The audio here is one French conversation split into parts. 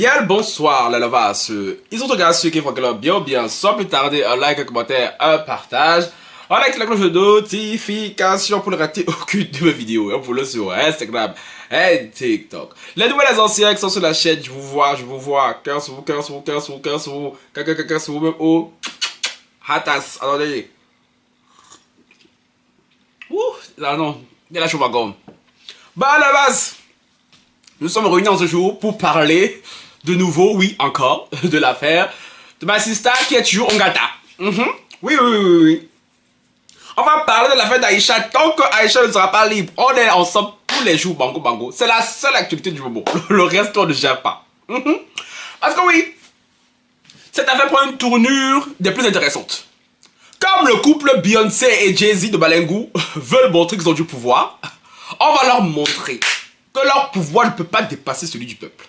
Bien le bonsoir, la lavasse. Ils sont regarder ceux qui font que leur bien, sans plus tarder, un like, un commentaire, un partage. Avec la cloche de notification pour ne rater aucune de mes vidéos. Et on follow sur Instagram et TikTok. Les nouvelles anciens qui sont sur la chaîne, je vous vois. Cœur sur vous, cœur sur vous, cœur sur vous, cœur sur vous, cœur sur vous, même oh. Hatas, attendez. Ouh, là non, il y a la chauve à gomme. Bah, la base. Nous sommes réunis en ce jour pour parler de nouveau, oui, encore, de l'affaire de ma sister qui est toujours en gata. Oui. On va parler de l'affaire d'Aïcha. Tant que Aïcha ne sera pas libre, on est ensemble tous les jours, bango. C'est la seule actualité du moment. Le reste, on ne gère pas. Parce que oui, cette affaire prend une tournure des plus intéressantes. Comme le couple Beyoncé et Jay-Z de Balengu veulent montrer qu'ils ont du pouvoir, on va leur montrer que leur pouvoir ne peut pas dépasser celui du peuple.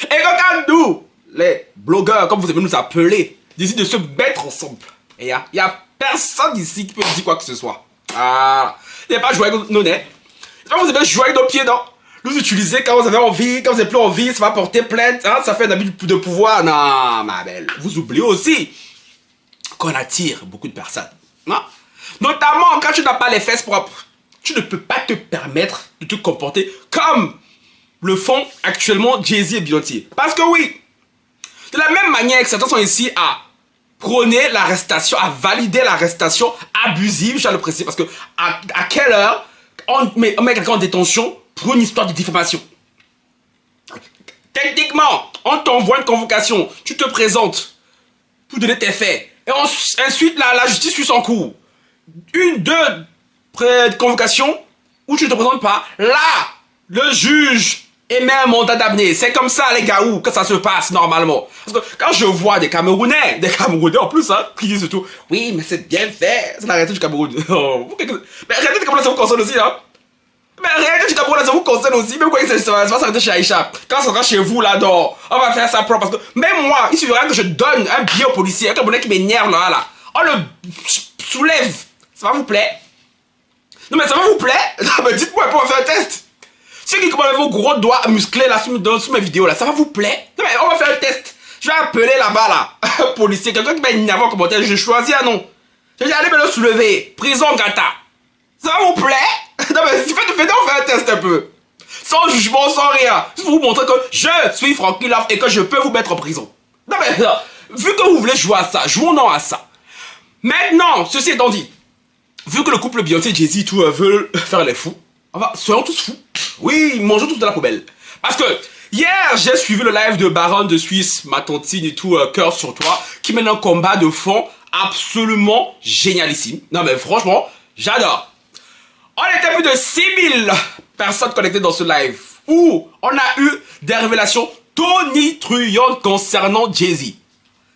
Et que quand nous, les blogueurs, comme vous aimez nous appeler, décident de se mettre ensemble, et il n'y a personne ici qui peut dire quoi que ce soit. Ah, il n'y a pas joué avec nos nez. Quand vous avez joué avec nos pieds, non? Nous utiliser quand vous avez envie, quand vous n'avez plus envie, ça va porter plainte, hein, ça fait un abus de pouvoir. Non, ma belle. Vous oubliez aussi qu'on attire beaucoup de personnes. Non? Notamment quand tu n'as pas les fesses propres. Tu ne peux pas te permettre de te comporter comme le font actuellement Jay-Z et Beyoncé. Parce que oui, de la même manière que certains sont ici à prôner l'arrestation, à valider l'arrestation abusive, je le précise, parce que à quelle heure on met quelqu'un en détention pour une histoire de diffamation. Techniquement, on t'envoie une convocation, tu te présentes pour donner tes faits, et ensuite la justice suit son cours. Une, deux convocation où tu ne te présentes pas, là, le juge émet un mandat d'amener. C'est comme ça, les gars, que ça se passe normalement. Parce que quand je vois des Camerounais en plus, hein, qui disent tout, oui, mais c'est bien fait, c'est la réalité du Cameroun. Mais la réalité du Cameroun, ça vous concerne aussi, hein. Mais la réalité du Cameroun, ça vous concerne aussi. Même quoi, ça va s'arrêter chez Aïcha. Quand ça sera chez vous, là, donc, on va faire ça propre. Parce que même moi, il suffira que je donne un billet au policier, un Camerounais qui m'énerve, là. On le soulève. Ça va vous plaire? Non mais ça va vous plaire? Non mais dites-moi pour faire un test. Ceux qui commandent vos gros doigts musclés là sous mes vidéos là, ça va vous plaire? Non mais on va faire un test. Je vais appeler là-bas là, un policier, quelqu'un qui m'a énervé en commentaire, je choisis un nom. Je vais aller me le soulever, prison gata. Ça va vous plaire? Non mais si faites on fait un test un peu. Sans jugement, sans rien. Juste pour vous montrer que je suis Franky Love et que je peux vous mettre en prison. Non mais non, vu que vous voulez jouer à ça, jouons-en à ça. Maintenant, ceci étant dit, vu que le couple Beyoncé et Jay-Z tout veulent faire les fous, soyons tous fous. Oui, mangeons tous de la poubelle. Parce que hier, j'ai suivi le live de Baron de Suisse, ma tantine et tout, cœur sur toi, qui mène un combat de fond absolument génialissime. Non mais franchement, j'adore. On était plus de 6000 personnes connectées dans ce live, où on a eu des révélations tonitruantes concernant Jay-Z.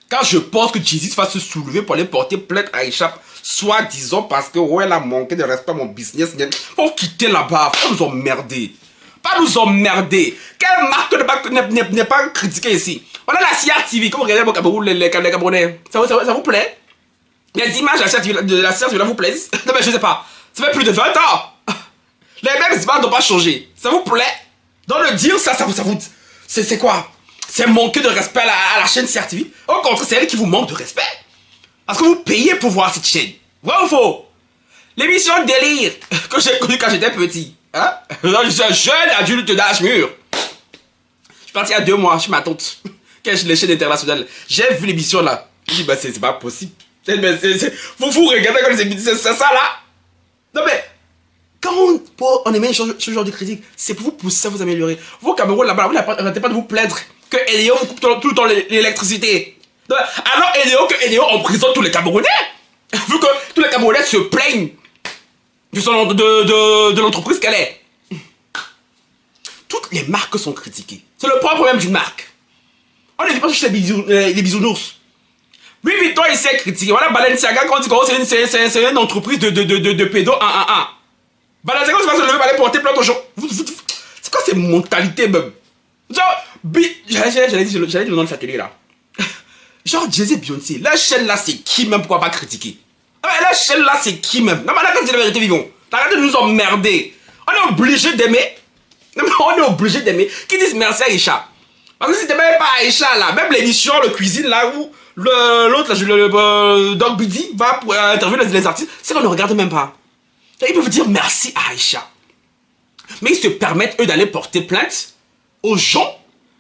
Quand je pense que Jay-Z va se soulever pour aller porter plainte à Aïcha, soit disons parce que ouais, elle a manqué de respect à mon business, faut quitter là-bas, faut nous emmerder. Pas nous emmerder. Quelle marque n'est pas critiquée ici? On a la CRTV, comme vous regardez au Cameroun, les Camerounais. Ça vous plaît? Les images de la CRTV là vous plaisent? Non mais je sais pas. Ça fait plus de 20 ans. Les mêmes images n'ont pas changé. Ça vous plaît? Dans le dire ça vous... C'est quoi? C'est manquer de respect à la chaîne CRTV. Au contraire, c'est elle qui vous manque de respect. Parce que vous payez pour voir cette chaîne. Vrai ou faux? L'émission de délire que j'ai connue quand j'étais petit. Hein? Je suis un jeune adulte d'âge mûr. Je suis parti il y a 2 mois chez ma tante. Quand je les chaînes internationales. J'ai vu l'émission là. Je dis, bah c'est pas possible. Vous regardez comme les émissions, c'est ça là? Non mais, quand on émet ce genre de critique, c'est pour vous pousser à vous améliorer. Vous, Cameroun, là-bas, vous n'arrêtez pas de vous plaindre que Eléo vous coupe tout le temps l'électricité. Alors Eléo emprisonne tous les Camerounais. Vu que tous les Camerounais se plaignent de l'entreprise qu'elle est. Toutes les marques sont critiquées. C'est le point problème d'une marque. On ne dit pas juste les bisounours. Louis Vuitton, il s'est critiqué. Voilà, Balenciaga, quand on dit que c'est une entreprise de pédo 111. Balenciaga, c'est pas se lever pour aller porter plainte aux gens. C'est quoi ces mentalités, même? Genre, j'allais dire le nom de l'atelier là. Genre, Jay-Z et Beyoncé, la chaîne là, c'est qui même? Pourquoi pas critiquer? La chaîne là, c'est qui même? Non, mais là, quand c'est la vérité, vivons. Arrêtez de nous emmerder. On est obligé d'aimer. Non, mais on est obligé d'aimer. Qui disent merci à Aïcha? Parce que c'était même pas Aïcha là, même l'émission, le cuisine là où l'autre, Doc Bidi va pour interviewer les artistes, c'est qu'on ne regarde même pas. Et ils peuvent dire merci à Aïcha. Mais ils se permettent, eux, d'aller porter plainte aux gens,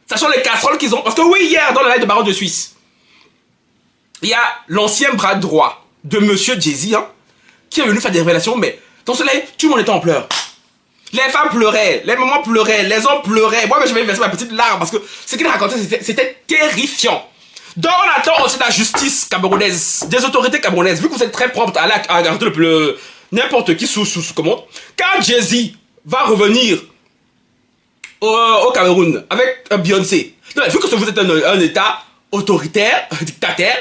sachant les casseroles qu'ils ont. Parce que oui, hier, dans le live de Baron de Suisse, il y a l'ancien bras droit de Monsieur Jay-Z, hein, qui est venu faire des révélations, mais dans ce live, tout le monde était en pleurs. Les femmes pleuraient, les mamans pleuraient, les hommes pleuraient. Moi, je vais verser ma petite larme parce que ce qu'il racontait, c'était terrifiant. Donc, on attend aussi de la justice camerounaise, des autorités camerounaises, vu que vous êtes très promptes à aller regarder n'importe qui sous commande. Quand Jay-Z va revenir au Cameroun avec un Beyoncé, non, vu que vous êtes un État autoritaire, dictateur,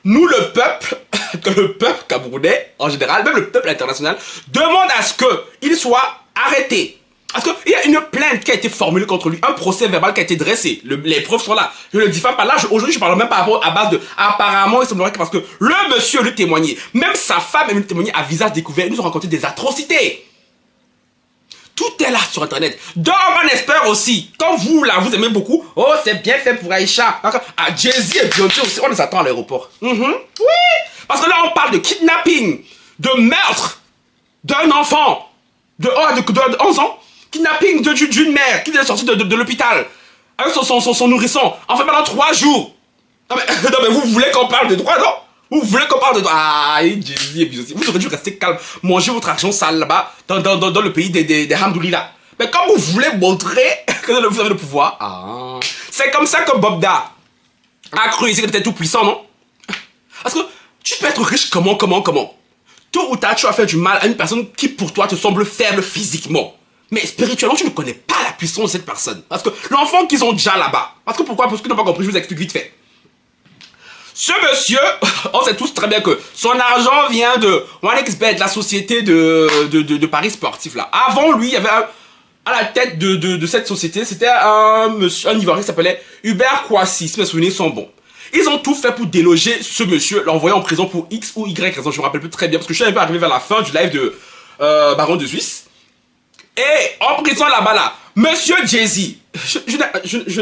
nous, le peuple camerounais, en général, même le peuple international, demande à ce qu'il soit arrêté. Parce qu'il y a une plainte qui a été formulée contre lui, un procès verbal qui a été dressé. Les preuves sont là. Je ne le dis pas là. Aujourd'hui, je parle même pas à base de... Apparemment, il semblerait que parce que le monsieur lui témoignait. Même sa femme est venue témoigner à visage découvert. Ils nous ont raconté des atrocités. Tout est là sur Internet. Donc, on espère aussi, quand vous, là, vous aimez beaucoup, oh, c'est bien fait pour Aïcha. À Jay-Z et Beyoncé aussi, on les attend à l'aéroport. Oui. Parce que là, on parle de kidnapping, de meurtre d'un enfant de 11 ans. Kidnapping d'une mère qui est sortie de l'hôpital avec son nourrisson. En fait, pendant 3 jours. Non mais vous voulez qu'on parle de droit, non? Vous voulez qu'on parle de droit? Ah, Jay-Z et Beyoncé. Vous aurez dû rester calme. Manger votre argent sale là-bas, dans le pays des Hamdoulila. Mais quand vous voulez montrer que vous avez le pouvoir, c'est comme ça que Bob Da a cru ici qu'il était tout puissant, non? Parce que tu peux être riche comment? Tôt ou tard, tu vas faire du mal à une personne qui pour toi te semble faible physiquement. Mais spirituellement, tu ne connais pas la puissance de cette personne. Parce que l'enfant qu'ils ont déjà là-bas. Parce que pourquoi? Parce qu'ils n'ont pas compris, je vous explique vite fait. Ce monsieur, on sait tous très bien que son argent vient de OneXBet, la société de paris sportifs là. Avant lui, il y avait à la tête de cette société, c'était un Ivoirien qui s'appelait Hubert Kouassi, si mes souvenirs sont bons. Ils ont tout fait pour déloger ce monsieur, l'envoyer en prison pour X ou Y raison, je me rappelle plus très bien, parce que je suis un peu arrivé vers la fin du live de Baron de Suisse. Et en prison là-bas, là, monsieur Jay-Z,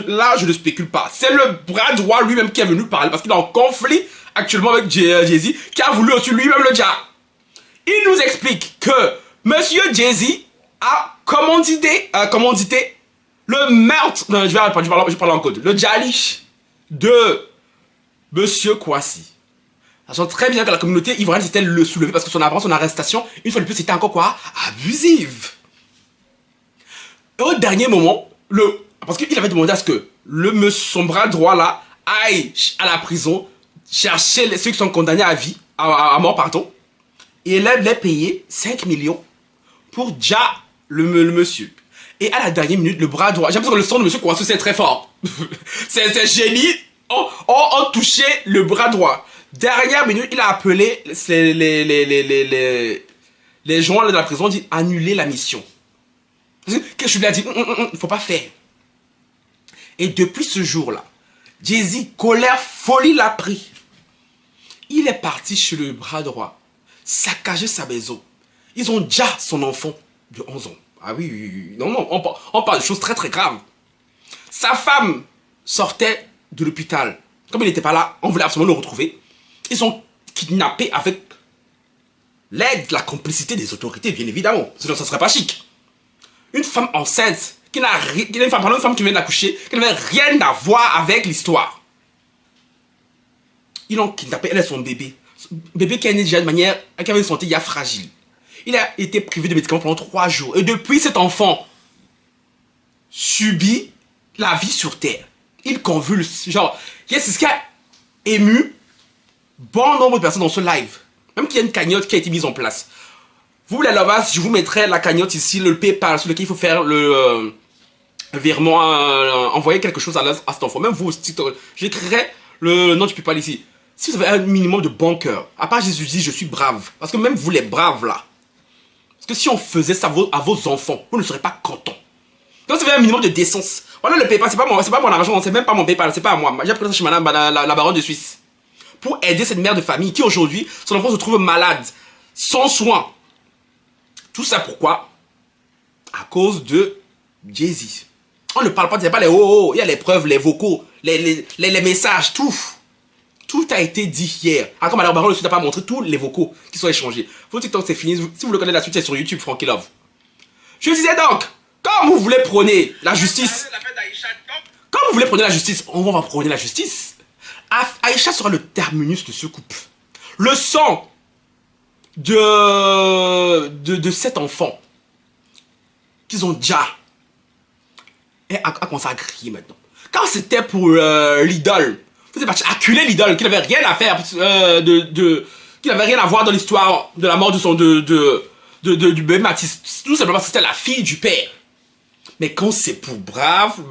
là je ne spécule pas, c'est le bras droit lui-même qui est venu parler, parce qu'il est en conflit actuellement avec Jay-Z, qui a voulu aussi lui-même le dire. Il nous explique que monsieur Jay-Z a commandité le meurtre, non, je parle en code, le Djali de monsieur Kouassi. Sachant très bien que la communauté ivoirienne s'était le soulever parce que son arrestation, une fois de plus, c'était encore quoi? Abusive. Et au dernier moment, parce qu'il avait demandé à ce que son bras droit là aille à la prison chercher ceux qui sont condamnés à vie, à mort, pardon. Et il les payé 5 millions pour déjà le monsieur. Et à la dernière minute, le bras droit, j'ai l'impression que le son de monsieur Kouassi c'est très fort. c'est génie. On touché le bras droit. Dernière minute, il a appelé les gens de la prison, dit annuler la mission. Qu'est-ce que je lui ai dit? Il ne faut pas faire. Et depuis ce jour-là, Jay-Z, colère, folie l'a pris. Il est parti chez le bras droit, saccager sa maison. Ils ont déjà son enfant de 11 ans. Ah oui. Non, on parle de choses très très graves. Sa femme sortait de l'hôpital. Comme il n'était pas là, on voulait absolument le retrouver. Ils ont kidnappé avec l'aide, la complicité des autorités, bien évidemment. Sinon, ça ne serait pas chic. Une femme enceinte, une femme qui vient d'accoucher, qui n'avait rien à voir avec l'histoire. Ils l'ont kidnappé, elle est son bébé. Bébé qui est né déjà de manière, qui avait une santé fragile. Il a été privé de médicaments pendant 3 jours. Et depuis, cet enfant subit la vie sur Terre. Il convulse. Genre, c'est ce qui a ému bon nombre de personnes dans ce live. Même qu'il y a une cagnotte qui a été mise en place. Vous, les lovers, je vous mettrai la cagnotte ici, le PayPal, sur lequel il faut faire le virement, envoyer quelque chose à cet enfant. Même vous aussi, j'écrirai le nom du PayPal ici. Si vous avez un minimum de bon cœur, à part Jésus dit, je suis brave. Parce que même vous, les braves, là. Parce que si on faisait ça à vos enfants, vous ne serez pas contents. Donc, vous avez un minimum de décence. Voilà le PayPal, c'est pas mon argent, c'est même pas mon PayPal, c'est pas à moi. J'ai pris ça chez madame la baronne de Suisse. Pour aider cette mère de famille qui aujourd'hui, son enfant se trouve malade, sans soin. Tout ça pourquoi? À cause de Jay-Z. On ne parle pas, il n'y a pas les oh, il y a les preuves, les vocaux, les messages, tout. Tout a été dit hier. Encore malheureusement, le sud n'a pas montré tous les vocaux qui sont échangés. Vos TikTok, c'est fini. Si vous le connaissez, la suite, c'est sur YouTube, Frankie Love. Je disais donc, quand vous voulez prôner la justice, on va prôner la justice. Aïcha sera le terminus de ce couple. Le sang de cet enfant qu'ils ont déjà a commencé à crier maintenant. Quand c'était pour l'idole, vous avez acculé l'idole, qui n'avait rien à faire, qui n'avait rien à voir dans l'histoire de la mort du bébé Mathis. Tout simplement parce que c'était la fille du père. Mais quand c'est pour Brave,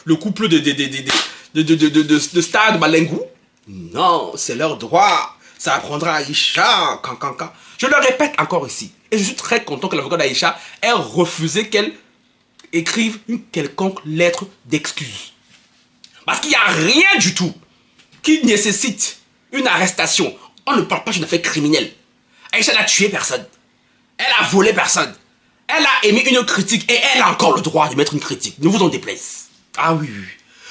le couple de Stade Malengou, non, c'est leur droit. Ça apprendra à Aïcha. Je le répète encore ici. Et je suis très content que l'avocat d'Aïcha ait refusé qu'elle écrive une quelconque lettre d'excuse. Parce qu'il n'y a rien du tout qui nécessite une arrestation. On ne parle pas d'une affaire criminelle. Aïcha n'a tué personne. Elle a volé personne. Elle a émis une critique et elle a encore le droit de mettre une critique. Ne vous en déplaise. Ah oui, oui.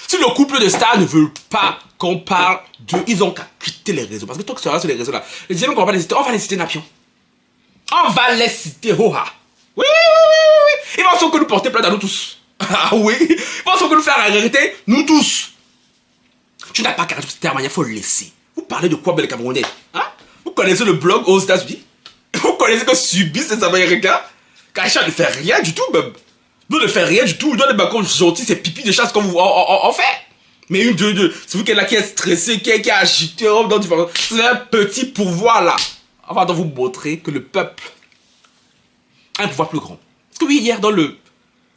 Si le couple de stars ne veut pas qu'on parle d'eux, ils ont qu'à quitter les réseaux. Parce que toi qui seras sur les réseaux là, les deuxièmes qu'on va pas les citer, on va les citer Napion. On va les citer Hoha. Oui, oui, oui, oui, oui. Ils vont sans que nous porter plainte à nous tous. Ah oui. Ils vont sans que nous faire arrêter, nous tous. Tu n'as pas qu'à cette manière, il faut le laisser. Vous parlez de quoi, bel Camerounais? Hein? Vous connaissez le blog aux États-Unis? Vous connaissez que subissent ces Américains? Qu'Aïcha ne fait rien du tout, même. Nous ne fait rien du tout. Nous, les bacons gentils, c'est pipi de chasse qu'on vous en fait. Mais c'est vous qui est là, qui est stressé, qui est agité. C'est un petit pouvoir là. Avant de vous montrer que le peuple a un pouvoir plus grand. Parce que oui, hier, dans le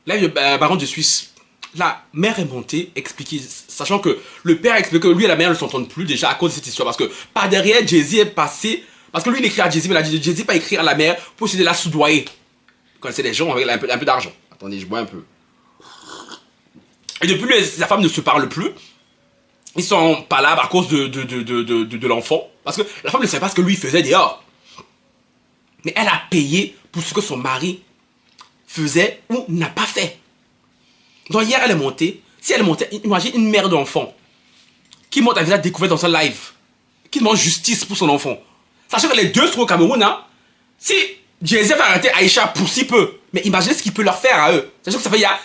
live baron de Suisse, la mère est montée, expliquer, sachant que le père a expliqué que lui et la mère ne s'entendent plus déjà à cause de cette histoire. Parce que par derrière, Jay-Z est passé. Parce que lui, il écrit à Jay-Z, mais Jay-Z pas écrit à la mère pour essayer de la soudoyer. Vous connaissez les gens avec un peu d'argent. Attendez, je bois un peu. Et depuis, sa femme ne se parle plus. Ils sont pas là à cause de l'enfant. Parce que la femme ne savait pas ce que lui faisait dehors. Mais elle a payé pour ce que son mari faisait ou n'a pas fait. Donc hier, elle est montée. Si elle est montée, imagine une mère d'enfant qui monte à visage découvert dans son live. Qui demande justice pour son enfant. Sachant que les deux sont au Cameroun, hein. Si Jay-Z va arrêter Aïcha pour si peu, mais imaginez ce qu'il peut leur faire à eux. Sachant que ça fait il y a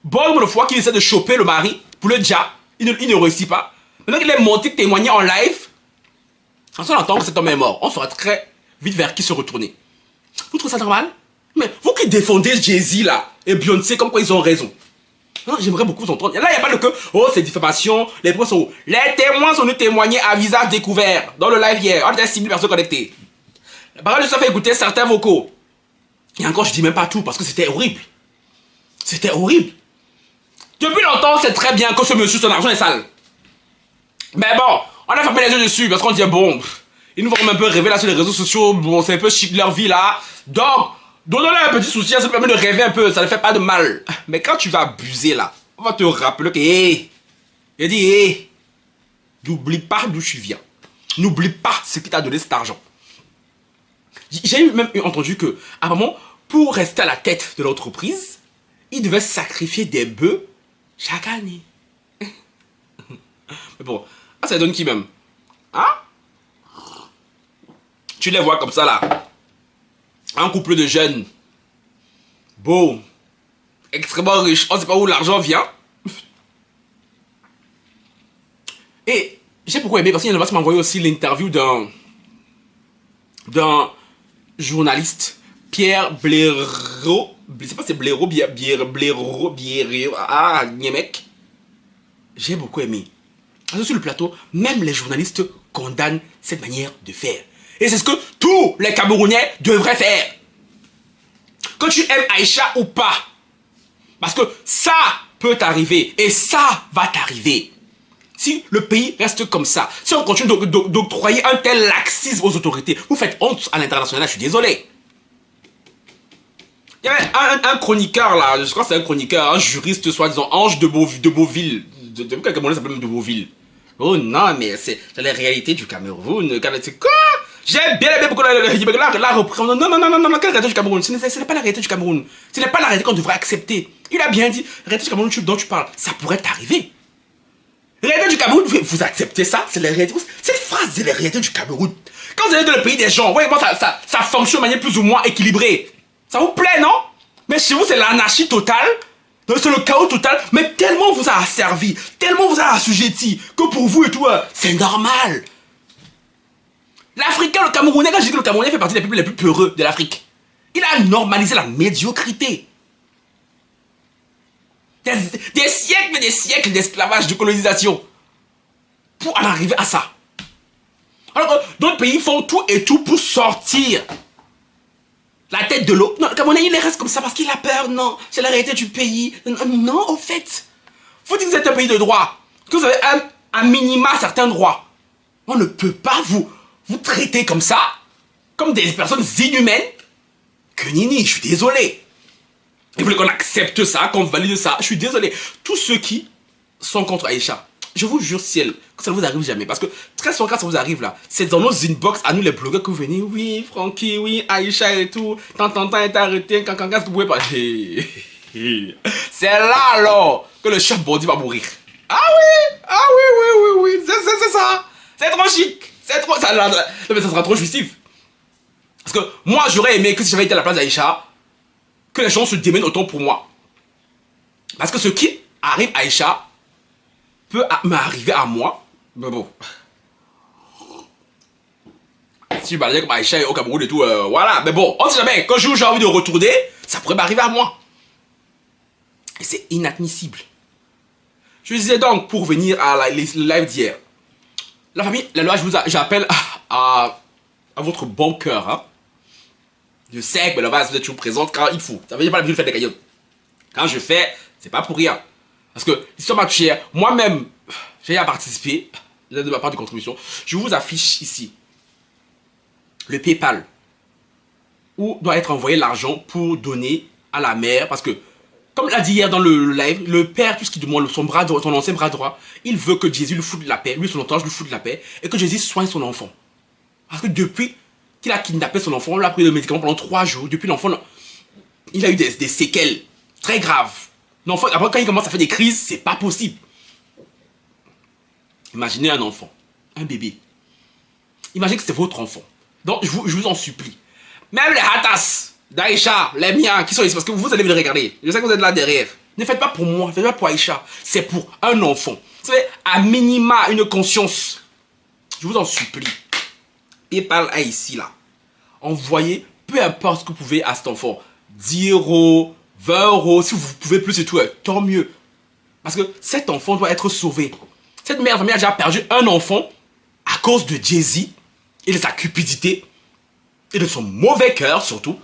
bon nombre de fois qu'il essaie de choper le mari pour le déjà. Il ne réussit pas. Maintenant qu'il est monté témoigner en live, en on entend que cet homme est mort, on saura très vite vers qui se retourner. Vous trouvez ça normal? Mais vous qui défendez Jay-Z là, et Beyoncé, comme quoi ils ont raison. J'aimerais beaucoup vous entendre. Là, il n'y a pas de que, oh, c'est diffamation, les preuves sont où? Les témoins sont venus témoigner à visage découvert dans le live hier. On était 6 000 personnes connectées. La parole de ça fait écouter certains vocaux. Et encore, je dis même pas tout parce que c'était horrible. C'était horrible. Depuis longtemps, c'est très bien que ce monsieur, son argent est sale. Mais bon, on a fermé les yeux dessus parce qu'on dit, bon, ils nous font un peu rêver là sur les réseaux sociaux. Bon, c'est un peu chic leur vie là. Donc, donnons-leur un petit soutien, ça permet de rêver un peu, ça ne fait pas de mal. Mais quand tu vas abuser là, on va te rappeler que, hé, il dit, hé, n'oublie pas d'où tu viens. N'oublie pas ce qui t'a donné cet argent. J'ai même entendu que, apparemment, pour rester à la tête de l'entreprise, il devait sacrifier des bœufs chaque année. Mais bon, ça donne qui même? Hein? Tu les vois comme ça là. Un couple de jeunes. Beau. Extrêmement riche. On ne sait pas où l'argent vient. Et j'ai beaucoup aimé parce qu'il m'a envoyé aussi l'interview d'un journaliste, Pierre Blaireau. Je sais pas si c'est Blaireau, Blaireau, ah, Niémec. J'ai beaucoup aimé. Sur le plateau, même les journalistes condamnent cette manière de faire. Et c'est ce que tous les Camerounais devraient faire. Que tu aimes Aïcha ou pas. Parce que ça peut t'arriver. Et ça va t'arriver. Si le pays reste comme ça, si on continue d'octroyer un tel laxisme aux autorités, vous faites honte à l'international, je suis désolé. Il y avait un chroniqueur là, je crois que c'est un chroniqueur, un juriste soi-disant, Ange de Beauville. Quel Camerounais s'appelle même de Beauville. Oh non, mais c'est la réalité du Cameroun. C'est quoi? J'ai bien aimé beaucoup la reprise. Non, non, non, non, non, non, quelle réalité du Cameroun? Ce n'est pas la réalité du Cameroun. Ce n'est pas la réalité qu'on devrait accepter. Il a bien dit, la réalité du Cameroun dont tu parles, ça pourrait t'arriver. La réalité du Cameroun, vous acceptez ça? C'est la réalité. Cette phrase, c'est la réalité du Cameroun. Quand vous allez dans le pays des gens, ouais, moi, ça fonctionne de manière plus ou moins équilibrée. Ça vous plaît, non? Mais chez vous, c'est l'anarchie totale. C'est le chaos total. Mais tellement vous a asservi, tellement vous a assujetti, que pour vous et tout, c'est normal. L'Africain, le Camerounais, quand je dis que le Camerounais fait partie des peuples les plus peureux de l'Afrique, il a normalisé la médiocrité. Des siècles d'esclavage, de colonisation, pour en arriver à ça. Alors que d'autres pays font tout et tout pour sortir la tête de l'eau. Non, le Camerounais, il reste comme ça parce qu'il a peur. Non, c'est la réalité du pays. Non, au fait, vous dites que vous êtes un pays de droit, que vous avez un minima certains droits. On ne peut pas vous traiter comme ça, comme des personnes inhumaines. Que nini, je suis désolé. Ils voulaient qu'on accepte ça, qu'on valide ça. Je suis désolé. Tous ceux qui sont contre Aïcha, je vous jure ciel, que ça ne vous arrive jamais. Parce que très souvent quand ça vous arrive là, c'est dans nos inbox à nous les blogueurs que vous venez. Oui, Francky, oui, Aïcha et tout. Tant est arrêté, quand ce que vous pouvez pas. C'est là alors que le chef Bondi va mourir. Ah oui, c'est ça. C'est trop chic. C'est trop. Ça sera trop jouissif. Parce que moi j'aurais aimé que si j'avais été à la place d'Aïcha, que les gens se démènent autant pour moi. Parce que ce qui arrive à Aïcha peut m'arriver à moi. Mais bon. Si je baladais comme Aïcha et au Cameroun et tout, voilà. Mais bon, on sait jamais. Quand j'ai envie de retourner, ça pourrait m'arriver à moi. Et c'est inadmissible. Je disais donc, pour venir à le live d'hier. La famille, la loi, j'appelle à votre bon cœur. Hein. Je sais que la base, vous êtes toujours présente quand il faut. Ça veut dire pas la de faire des cagnottes. Quand je fais, c'est pas pour rien. Parce que l'histoire m'a touché. Moi-même, j'ai à participer de ma part de contribution. Je vous affiche ici le PayPal où doit être envoyé l'argent pour donner à la mère. Parce que, comme l'a dit hier dans le live, le père, tout ce qu'il demande, son bras droit, son ancien bras droit, il veut que Jésus lui foute de la paix, lui son entourage lui foute de la paix, et que Jésus soigne son enfant. Parce que depuis qu'il a kidnappé son enfant, on l'a pris de médicaments pendant 3 jours. Depuis l'enfant, il a eu des séquelles très graves. L'enfant, après quand il commence à faire des crises, c'est pas possible. Imaginez un enfant, un bébé. Imaginez que c'est votre enfant. Donc je vous en supplie. Même les hatas d'Aïcha, les miens qui sont ici, parce que vous allez me les regarder. Je sais que vous êtes là derrière. Ne faites pas pour moi, ne faites pas pour Aïcha. C'est pour un enfant. Vous savez, à minima, une conscience. Je vous en supplie. PayPal est ici, là. Envoyez, peu importe ce que vous pouvez à cet enfant. 10 €, 20 €, si vous pouvez plus et tout, tant mieux. Parce que cet enfant doit être sauvé. Cette mère famille a déjà perdu un enfant à cause de Jay-Z et de sa cupidité et de son mauvais cœur surtout.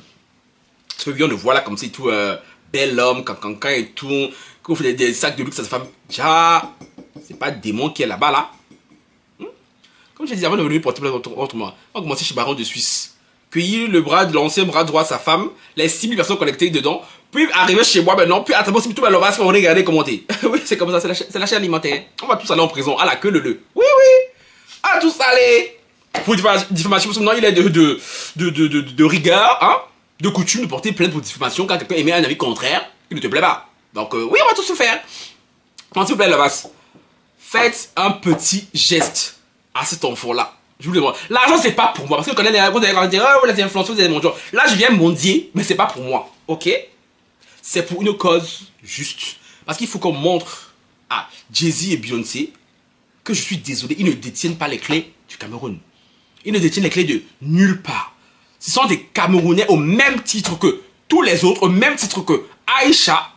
Parce que lui on le voit là comme c'est tout bel homme, cancan et tout, qu'on fait des sacs de luxe à sa femme. Déjà, c'est pas le démon qui est là-bas là. Comme je disais avant de venir porter plainte autrement, on a commencé chez Baron de Suisse. Cueillir le bras de l'ancien bras droit de sa femme, les 6000 personnes connectées dedans, puis arriver chez moi maintenant, puis attendre aussi tout le monde va regarder commenter. Oui, c'est comme ça, c'est la chaîne alimentaire. On va tous aller en prison, à la queue le. Oui, à tous aller. Pour diffamation, parce que maintenant il est de rigueur, hein, de coutume de porter plainte pour diffamation quand quelqu'un émet un avis contraire, qui ne te plaît pas. Donc oui, on va tous le faire. Donc s'il vous plaît, Lavas, faites un petit geste à cet enfant-là. Je vous le demande. L'argent, c'est pas pour moi. Parce que quand vous allez dire, oh, les influenceurs, vous allez mon job. Là, je viens mendier, mais c'est pas pour moi. Ok? C'est pour une cause juste. Parce qu'il faut qu'on montre à Jay-Z et Beyoncé que je suis désolé, ils ne détiennent pas les clés du Cameroun. Ils ne détiennent les clés de nulle part. Ce sont des Camerounais au même titre que tous les autres, au même titre que Aïcha.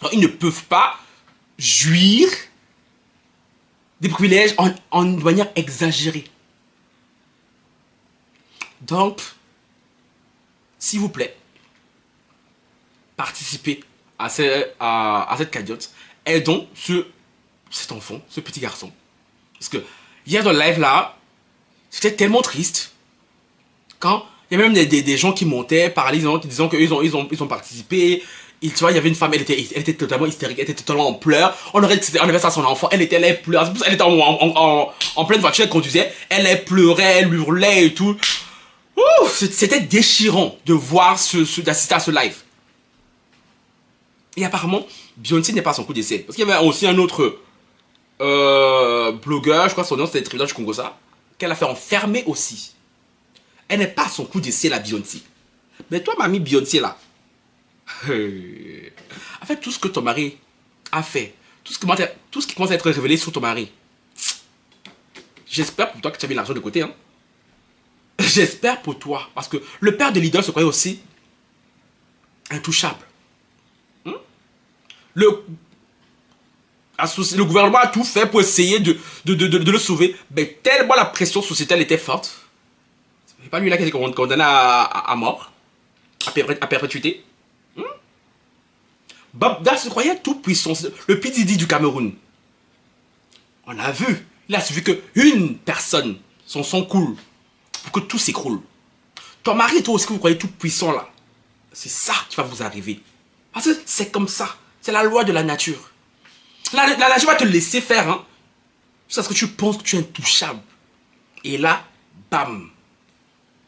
Alors, ils ne peuvent pas jouir des privilèges en manière exagérée. Donc, s'il vous plaît, participez à cette cagnotte. Aidons cet enfant, ce petit garçon. Parce que hier dans le live là, c'était tellement triste. Quand il y a même des gens qui montaient, parlaient, qui disaient qu'ils ont participé. tu vois, il y avait une femme, elle était totalement hystérique, elle était totalement en pleurs. On aurait enlevé ça à son enfant, elle pleurait. Elle était en pleine voiture, elle conduisait. Elle pleurait, elle hurlait et tout. C'était déchirant de voir, d'assister à ce live. Et apparemment, Beyoncé n'est pas à son coup d'essai. Parce qu'il y avait aussi un autre blogueur, je crois que son nom c'était Tribunal du Congo, ça, qu'elle a fait enfermer aussi. Elle n'est pas à son coup d'essai, la Beyoncé. Mais toi, mamie Beyoncé, là, en fait, tout ce que ton mari a fait, tout ce qui commence à être révélé sur ton mari, j'espère pour toi que tu as mis l'argent de côté. Hein. J'espère pour toi. Parce que le père de l'idole se croyait aussi intouchable. Le gouvernement a tout fait pour essayer de le sauver. Mais tellement la pression sociétale était forte. C'est pas lui là qui a été condamné à mort, à perpétuité. Babda se croyait tout puissant, le P. Diddy du Cameroun. On a vu, il a suffi qu'une personne, son sang coule, pour que tout s'écroule. Ton mari et toi aussi que vous croyez tout puissant là, c'est ça qui va vous arriver. Parce que c'est comme ça, c'est la loi de la nature. La nature va te laisser faire, hein, jusqu'à ce que tu penses que tu es intouchable. Et là, bam.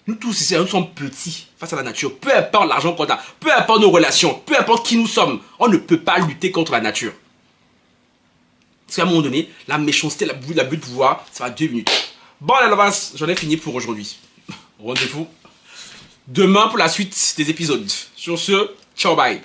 Nous tous ici, nous sommes petits face à la nature. Peu importe l'argent qu'on a, peu importe nos relations, peu importe qui nous sommes, on ne peut pas lutter contre la nature. Parce qu'à un moment donné, la méchanceté, l'abus de pouvoir, ça va 2 minutes. Bon, la Lovas, j'en ai fini pour aujourd'hui. Rendez-vous demain pour la suite des épisodes. Sur ce, ciao, bye.